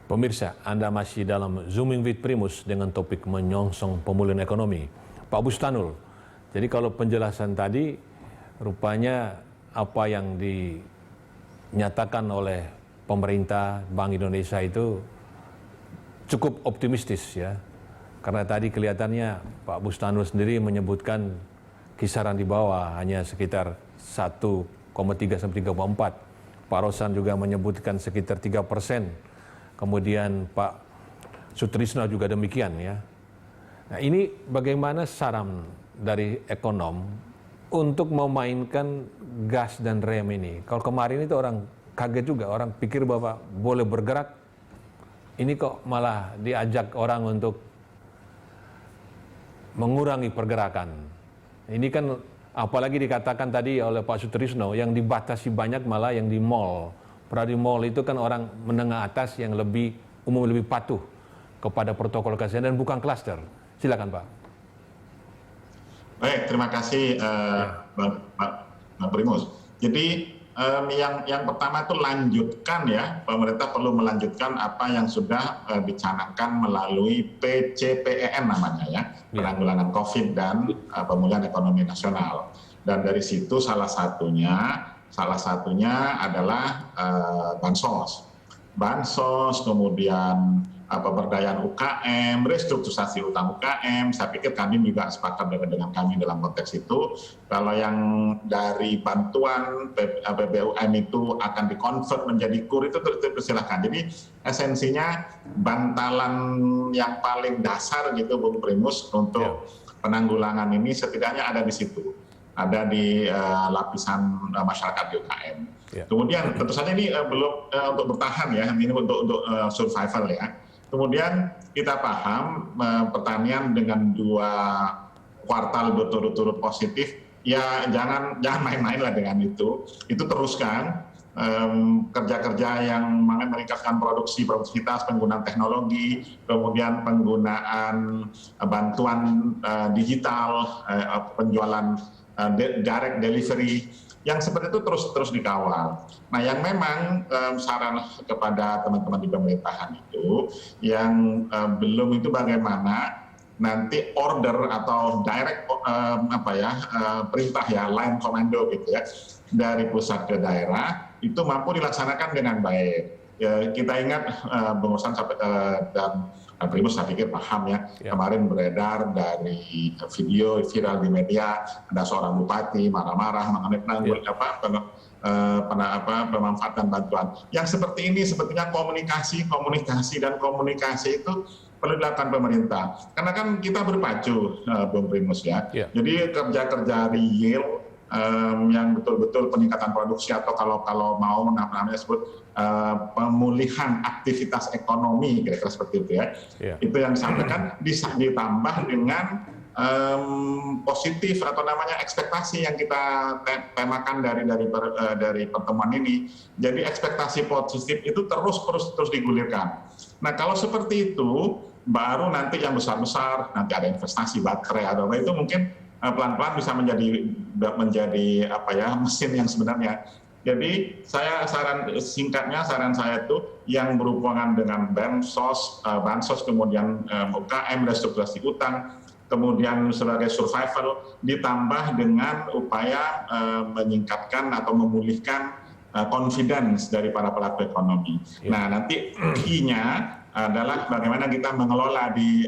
Pemirsa, Anda masih dalam Zooming with Primus dengan topik menyongsong pemulihan ekonomi. Pak Bustanul, jadi kalau penjelasan tadi, rupanya apa yang dinyatakan oleh pemerintah Bank Indonesia itu cukup optimistis ya. Karena tadi kelihatannya Pak Bustanul sendiri menyebutkan kisaran di bawah hanya sekitar 1,3 sampai 3,4. Pak Rosan juga menyebutkan sekitar 3%. Kemudian Pak Sutrisno juga demikian ya. Nah ini bagaimana saran dari ekonom untuk memainkan gas dan rem ini. Kalau kemarin itu orang kaget juga, orang pikir bahwa boleh bergerak, ini kok malah diajak orang untuk mengurangi pergerakan. Ini kan apalagi dikatakan tadi oleh Pak Sutrisno, yang dibatasi banyak malah yang di mall. Padahal di mall itu kan orang menengah atas yang lebih umum, lebih patuh kepada protokol kesehatan dan bukan klaster. Silakan Pak. Baik, terima kasih Pak Primus. Jadi yang pertama itu lanjutkan ya, pemerintah perlu melanjutkan apa yang sudah dicanangkan melalui PCPEN namanya ya, penanggulangan COVID dan pemulihan ekonomi nasional. Dan dari situ salah satunya adalah bansos, kemudian pemberdayaan UKM, restrukturisasi utang UKM. Saya pikir kami juga sepakat dengan kami dalam konteks itu. Kalau yang dari bantuan BBUM itu akan dikonvert menjadi KUR itu silahkan. Jadi esensinya bantalan yang paling dasar gitu Bung Primus untuk penanggulangan ini setidaknya ada di situ. Ada di lapisan masyarakat UKM. Kemudian tentu saja ini belum untuk bertahan ya, ini untuk survival ya. Kemudian kita paham pertanian dengan 2 kuartal berturut-turut positif, ya jangan main-main lah dengan itu teruskan. Kerja-kerja yang meningkatkan produktivitas, penggunaan teknologi, kemudian penggunaan bantuan digital, penjualan direct delivery, yang seperti itu terus dikawal. Nah, yang memang saran kepada teman-teman di pemerintahan itu, yang belum itu bagaimana nanti order atau direct perintah ya, line komando gitu ya, dari pusat ke daerah itu mampu dilaksanakan dengan baik. Ya, kita ingat Bung Rosan dan Primus saya pikir paham ya, kemarin beredar dari video viral di media, ada seorang bupati marah-marah mengenai pemanfaatan bantuan. Yang seperti ini sebetulnya komunikasi itu perlu dilakukan pemerintah. Karena kan kita berpacu Bung Primus ya. Jadi kerja-kerja real yang betul-betul peningkatan produksi atau kalau mau namanya sebut pemulihan aktivitas ekonomi kira-kira seperti itu ya. Itu yang disampaikan ditambah dengan positif atau namanya ekspektasi yang kita temakan dari pertemuan ini. Jadi ekspektasi positif itu terus digulirkan. Nah, kalau seperti itu baru nanti yang besar-besar, nanti ada investasi baterai atau apa itu mungkin pelan-pelan bisa menjadi mesin yang sebenarnya. Jadi saran saya itu yang berhubungan dengan bansos kemudian UKM, restrukturisasi utang, kemudian sebagai survival ditambah dengan upaya meningkatkan atau memulihkan confidence dari para pelaku ekonomi. Nah, nanti key-nya adalah bagaimana kita mengelola di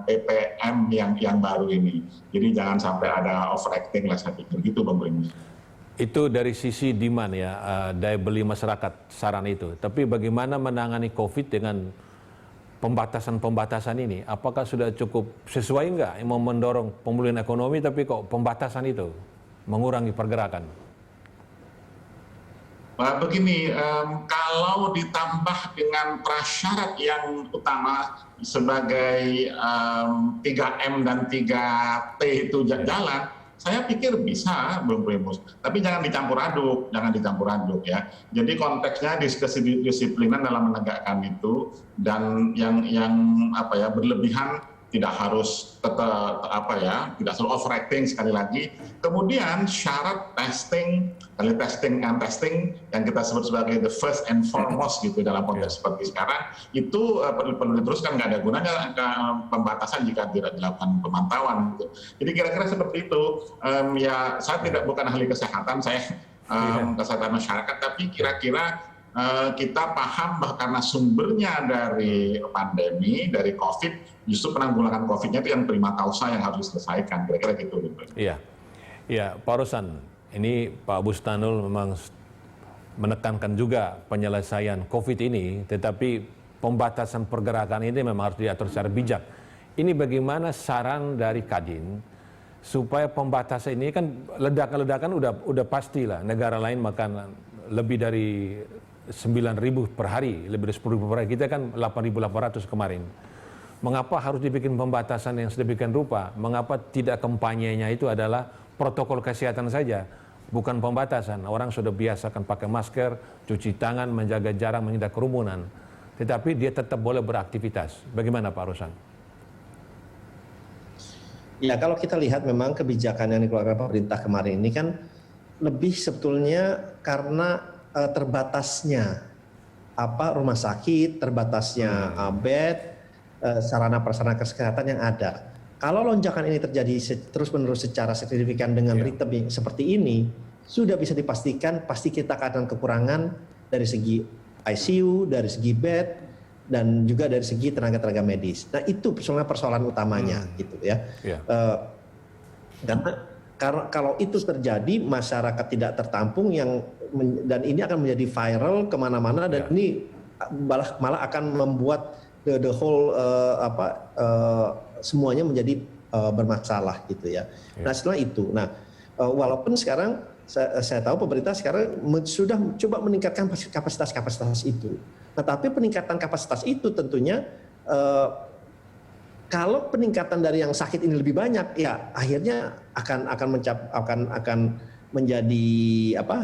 PPM yang baru ini. Jadi jangan sampai ada overacting lah saya pikir gitu Bang Primus. Itu dari sisi demand ya, daya beli masyarakat saran itu. Tapi bagaimana menangani COVID dengan pembatasan ini? Apakah sudah cukup sesuai enggak mau mendorong pemulihan ekonomi tapi kok pembatasan itu mengurangi pergerakan? Begini, kalau ditambah dengan prasyarat yang utama sebagai 3M dan 3T itu jalan, saya pikir bisa Bung Primus. Tapi jangan dicampur aduk ya. Jadi konteksnya kedisiplinan dalam menegakkan itu dan yang berlebihan tidak harus tidak selalu overacting sekali lagi. Kemudian syarat testing and testing yang kita sebut sebagai the first and foremost gitu dalam konteks seperti sekarang itu perlu diteruskan, nggak ada gunanya pembatasan jika tidak dilakukan pemantauan gitu. Jadi kira-kira seperti itu. Ya saya bukan ahli kesehatan, saya kesehatan masyarakat, tapi kira-kira kita paham bahwa karena sumbernya dari pandemi, dari COVID, justru penanggulangan COVID-nya itu yang prima causa yang harus diselesaikan, kira-kira gitu. Iya, Pak Rosan, ini Pak Bustanul memang menekankan juga penyelesaian COVID ini, tetapi pembatasan pergerakan ini memang harus diatur secara bijak. Ini bagaimana saran dari Kadin supaya pembatasan ini, kan ledakan-ledakan udah pastilah, negara lain makan lebih dari 9.000 per hari, lebih dari 10.000 per hari, kita kan 8.800 kemarin. Mengapa harus dibikin pembatasan yang sedemikian rupa? Mengapa tidak kampanyenya itu adalah protokol kesehatan saja, bukan pembatasan? Orang sudah biasakan pakai masker, cuci tangan, menjaga jarak, menghindari kerumunan. Tetapi dia tetap boleh beraktivitas. Bagaimana Pak Rosan? Ya, kalau kita lihat memang kebijakan yang dikeluarkan pemerintah kemarin ini kan lebih sebetulnya karena terbatasnya rumah sakit, terbatasnya bed, sarana prasarana kesehatan yang ada. Kalau lonjakan ini terjadi terus-menerus secara signifikan dengan ritme seperti ini, sudah bisa dipastikan pasti kita akan kekurangan dari segi ICU, dari segi bed, dan juga dari segi tenaga-tenaga medis. Nah itu persoalan utamanya gitu ya. Karena kalau itu terjadi, masyarakat tidak tertampung dan ini akan menjadi viral kemana-mana, dan ini malah akan membuat the whole semuanya menjadi bermasalah gitu ya. Nah setelah itu, walaupun sekarang saya tahu pemerintah sekarang sudah coba meningkatkan kapasitas itu. Nah tapi peningkatan kapasitas itu tentunya kalau peningkatan dari yang sakit ini lebih banyak, ya akhirnya akan menjadi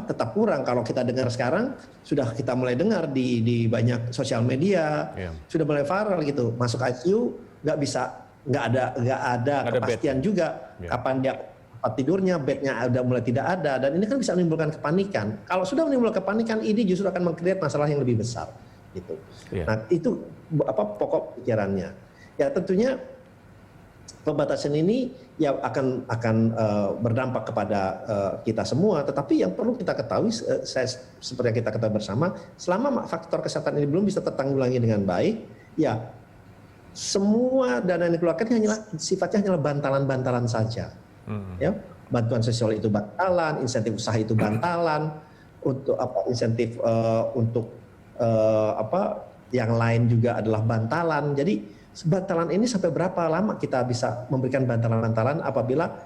tetap kurang. Kalau kita dengar sekarang, sudah kita mulai dengar di banyak sosial media, sudah mulai viral gitu. Masuk ICU nggak ada kepastian juga kapan dia tempat tidurnya, bednya udah mulai tidak ada, dan ini kan bisa menimbulkan kepanikan. Kalau sudah menimbulkan kepanikan, ini justru akan mengkreat masalah yang lebih besar gitu. Nah itu pokok pikirannya. Ya tentunya pembatasan ini ya akan berdampak kepada kita semua, tetapi yang perlu kita ketahui, seperti yang kita ketahui bersama, selama faktor kesehatan ini belum bisa tertanggulangi dengan baik, ya semua dana yang dikeluarkan sifatnya hanyalah bantalan-bantalan saja. Ya, bantuan sosial itu bantalan, insentif usaha itu bantalan, untuk insentif untuk yang lain juga adalah bantalan. Jadi bantalan ini sampai berapa lama kita bisa memberikan bantalan-bantalan apabila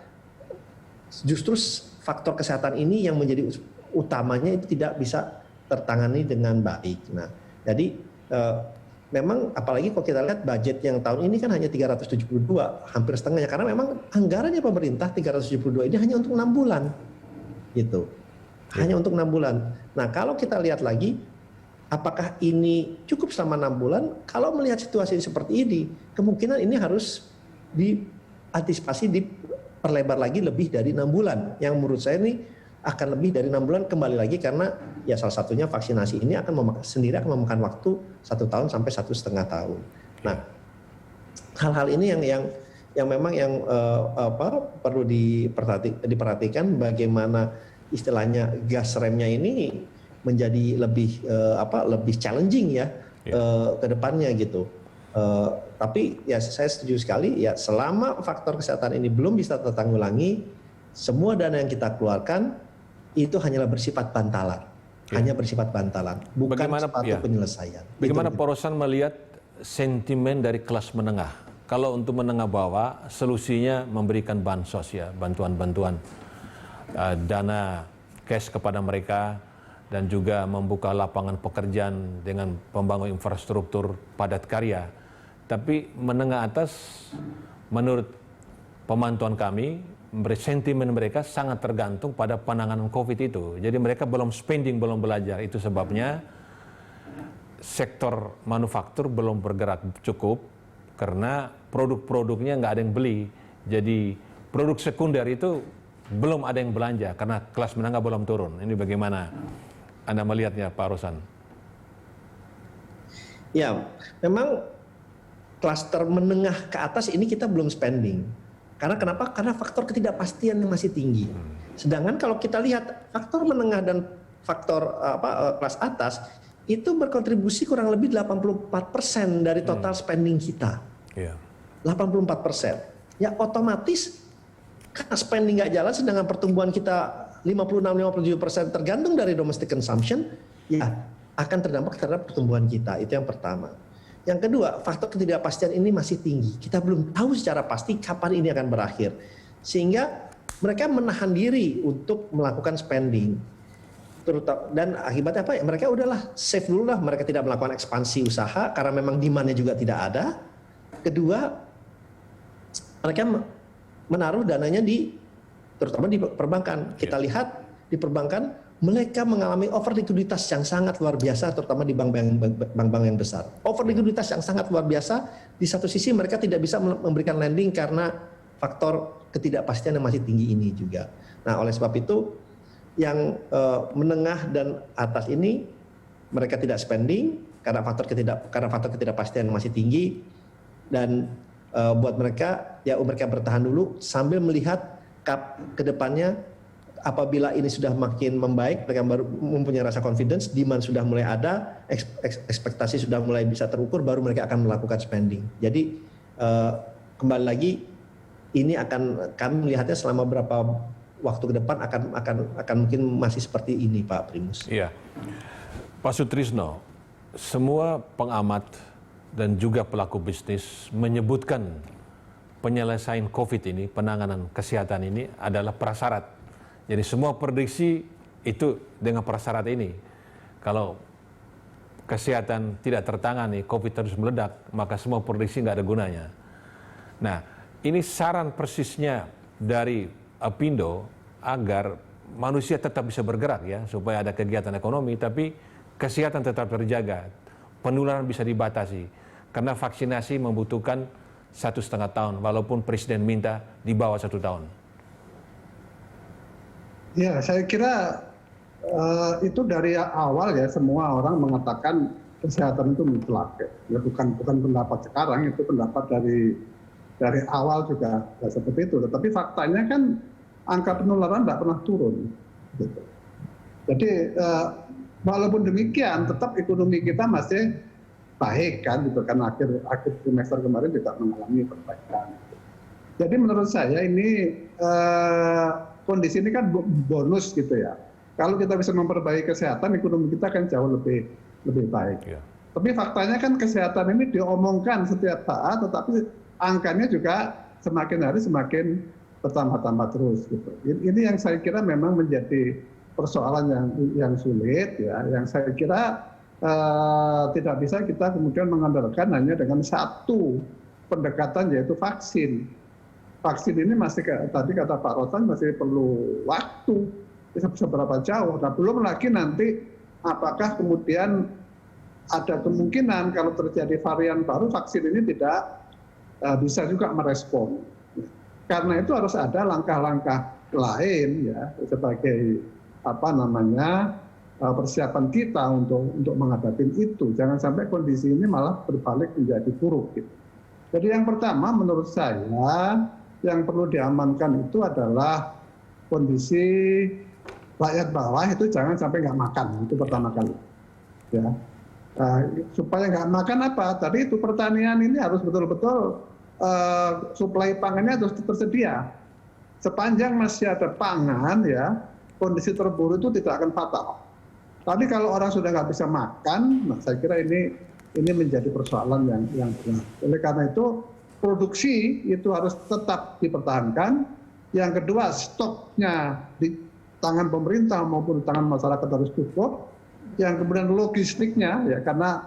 justru faktor kesehatan ini yang menjadi utamanya itu tidak bisa tertangani dengan baik. Nah, jadi memang apalagi kalau kita lihat budget yang tahun ini kan hanya 372, hampir setengahnya, karena memang anggarannya pemerintah 372 ini hanya untuk 6 bulan gitu. Hanya untuk 6 bulan. Nah, kalau kita lihat lagi apakah ini cukup selama 6 bulan? Kalau melihat situasi seperti ini, kemungkinan ini harus diantisipasi, diperlebar lagi lebih dari 6 bulan. Yang menurut saya ini akan lebih dari 6 bulan, kembali lagi karena ya salah satunya vaksinasi ini akan memakan waktu 1 tahun sampai 1,5 tahun. Nah, hal-hal ini yang memang perlu diperhatikan, bagaimana istilahnya gas remnya ini menjadi lebih challenging ya ke depannya gitu. Tapi ya saya setuju sekali, ya selama faktor kesehatan ini belum bisa tertanggulangi, semua dana yang kita keluarkan itu hanyalah bersifat bantalan. Hanya bersifat bantalan, bukan penyelesaian. Bagaimana Pak Rosan melihat sentimen dari kelas menengah? Kalau untuk menengah bawah, solusinya memberikan bansos ya, bantuan-bantuan dana cash kepada mereka, dan juga membuka lapangan pekerjaan dengan pembangun infrastruktur padat karya. Tapi menengah atas, menurut pemantauan kami, sentimen mereka sangat tergantung pada penanganan COVID itu. Jadi mereka belum spending, belum belajar. Itu sebabnya sektor manufaktur belum bergerak cukup, karena produk-produknya nggak ada yang beli. Jadi produk sekunder itu belum ada yang belanja karena kelas menengah belum turun. Ini bagaimana Anda melihatnya, Pak Rosan? Ya, memang klaster menengah ke atas ini kita belum spending. Karena kenapa? Karena faktor ketidakpastian yang masih tinggi. Sedangkan kalau kita lihat faktor menengah dan faktor kelas atas itu berkontribusi kurang lebih 84% dari total spending kita. 84%. Ya otomatis karena spending nggak jalan, sedangkan pertumbuhan kita 56-57% tergantung dari domestic consumption, ya akan terdampak terhadap pertumbuhan kita. Itu yang pertama. Yang kedua, faktor ketidakpastian ini masih tinggi. Kita belum tahu secara pasti kapan ini akan berakhir. Sehingga mereka menahan diri untuk melakukan spending. Dan akibatnya apa? Mereka udahlah save dulu lah. Mereka tidak melakukan ekspansi usaha karena memang demand-nya juga tidak ada. Kedua, mereka menaruh dananya terutama di perbankan. Kita lihat di perbankan mereka mengalami over likuiditas yang sangat luar biasa, terutama di bank-bank yang besar. Over likuiditas yang sangat luar biasa. Di satu sisi mereka tidak bisa memberikan lending karena faktor ketidakpastian yang masih tinggi ini juga. Nah, oleh sebab itu yang menengah dan atas ini mereka tidak spending karena faktor ketidakpastian yang masih tinggi, dan buat mereka ya mereka bertahan dulu sambil melihat ke depannya. Apabila ini sudah makin membaik, mereka baru mempunyai rasa confidence, demand sudah mulai ada, ekspektasi sudah mulai bisa terukur, baru mereka akan melakukan spending. Jadi kembali lagi ini akan kami melihatnya selama berapa waktu ke depan akan mungkin masih seperti ini, Pak Primus. Iya, Pak Sutrisno, semua pengamat dan juga pelaku bisnis menyebutkan penyelesaian COVID ini, penanganan kesehatan ini adalah prasyarat. Jadi semua prediksi itu dengan prasyarat ini. Kalau kesehatan tidak tertangani, COVID terus meledak, maka semua prediksi nggak ada gunanya. Nah, ini saran persisnya dari Apindo agar manusia tetap bisa bergerak ya, supaya ada kegiatan ekonomi, tapi kesehatan tetap terjaga, penularan bisa dibatasi. Karena vaksinasi membutuhkan 1,5 tahun, walaupun Presiden minta di bawah 1 tahun. Ya, saya kira itu dari awal ya semua orang mengatakan kesehatan itu mutlak. Ya, bukan pendapat sekarang, itu pendapat dari awal juga ya, seperti itu. Tetapi faktanya kan angka penularan tidak pernah turun. Gitu. Jadi walaupun demikian, tetap ekonomi kita masih baik kan, gitu kan akhir semester kemarin tidak mengalami perbaikan. Jadi menurut saya ini kondisi ini kan bonus gitu ya. Kalau kita bisa memperbaiki kesehatan, ekonomi kita akan jauh lebih baik. Ya. Tapi faktanya kan kesehatan ini diomongkan setiap saat, tetapi angkanya juga semakin hari semakin bertambah-tambah terus. Gitu. Ini yang saya kira memang menjadi persoalan yang sulit ya. Yang saya kira tidak bisa kita kemudian mengandalkan hanya dengan satu pendekatan yaitu vaksin. Vaksin ini masih tadi kata Pak Rosan masih perlu waktu seberapa jauh. Nah, belum lagi nanti apakah kemudian ada kemungkinan kalau terjadi varian baru vaksin ini tidak bisa juga merespon. Karena itu harus ada langkah-langkah lain ya sebagai persiapan kita untuk menghadapi itu. Jangan sampai kondisi ini malah berbalik menjadi buruk. Gitu. Jadi yang pertama menurut saya yang perlu diamankan itu adalah kondisi rakyat bawah itu jangan sampai nggak makan, itu pertama kali. Ya, supaya nggak makan apa? Tadi itu pertanian ini harus betul-betul suplai pangannya harus tersedia. Sepanjang masih ada pangan ya, kondisi terburuk itu tidak akan fatal. Tapi kalau orang sudah nggak bisa makan, nah saya kira ini menjadi persoalan yang berat. Oleh karena itu produksi itu harus tetap dipertahankan. Yang kedua, stoknya di tangan pemerintah maupun di tangan masyarakat harus cukup. Yang kemudian logistiknya, ya karena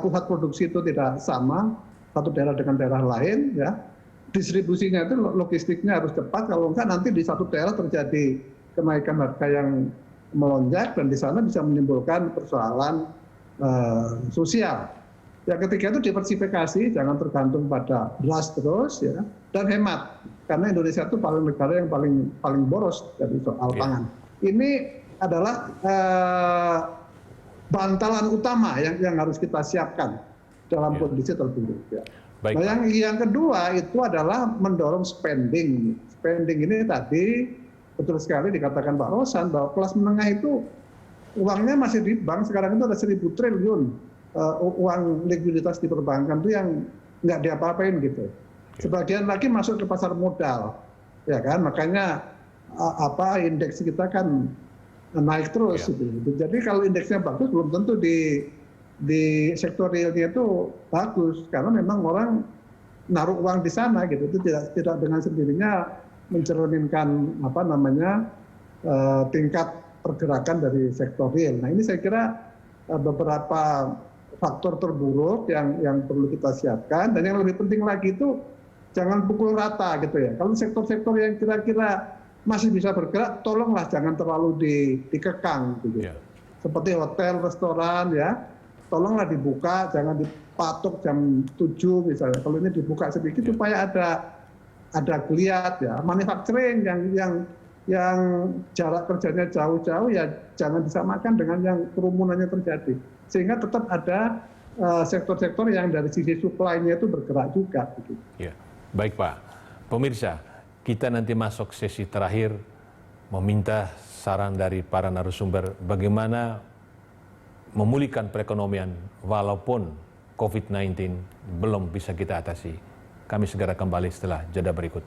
pusat produksi itu tidak sama satu daerah dengan daerah lain, ya distribusinya itu logistiknya harus cepat. Kalau enggak nanti di satu daerah terjadi kenaikan harga yang melonjak dan di sana bisa menimbulkan persoalan sosial. Yang ketiga itu diversifikasi, jangan tergantung pada beras terus ya, dan hemat. Karena Indonesia itu negara yang paling boros dari soal pangan. Ini adalah bantalan utama yang harus kita siapkan dalam kondisi terburuk. Ya. Baik, nah, yang kedua itu adalah mendorong spending. Spending ini tadi betul sekali dikatakan Pak Rosan bahwa kelas menengah itu uangnya masih di bank, sekarang itu ada 1.000 triliun uang likuiditas di perbankan itu yang nggak diapa-apain gitu. Sebagian lagi masuk ke pasar modal, ya kan? Makanya indeks kita kan naik terus. Gitu. Jadi kalau indeksnya bagus, belum tentu di sektor realnya itu bagus, karena memang orang naruh uang di sana gitu. Itu tidak dengan sendirinya mencerminkan tingkat pergerakan dari sektor real. Nah ini saya kira beberapa faktor terburuk yang perlu kita siapkan, dan yang lebih penting lagi itu jangan pukul rata gitu ya. Kalau sektor-sektor yang kira-kira masih bisa bergerak, tolonglah jangan terlalu dikekang gitu. Seperti hotel, restoran ya, tolonglah dibuka, jangan dipatok jam 7 misalnya. Kalau ini dibuka sedikit supaya ada geliat ya. Manufacturing yang jarak kerjanya jauh-jauh ya jangan disamakan dengan yang kerumunannya terjadi. Sehingga tetap ada sektor-sektor yang dari sisi supply-nya itu bergerak juga. Gitu. Ya. Baik Pak, pemirsa, kita nanti masuk sesi terakhir meminta saran dari para narasumber bagaimana memulihkan perekonomian walaupun COVID-19 belum bisa kita atasi. Kami segera kembali setelah jeda berikut.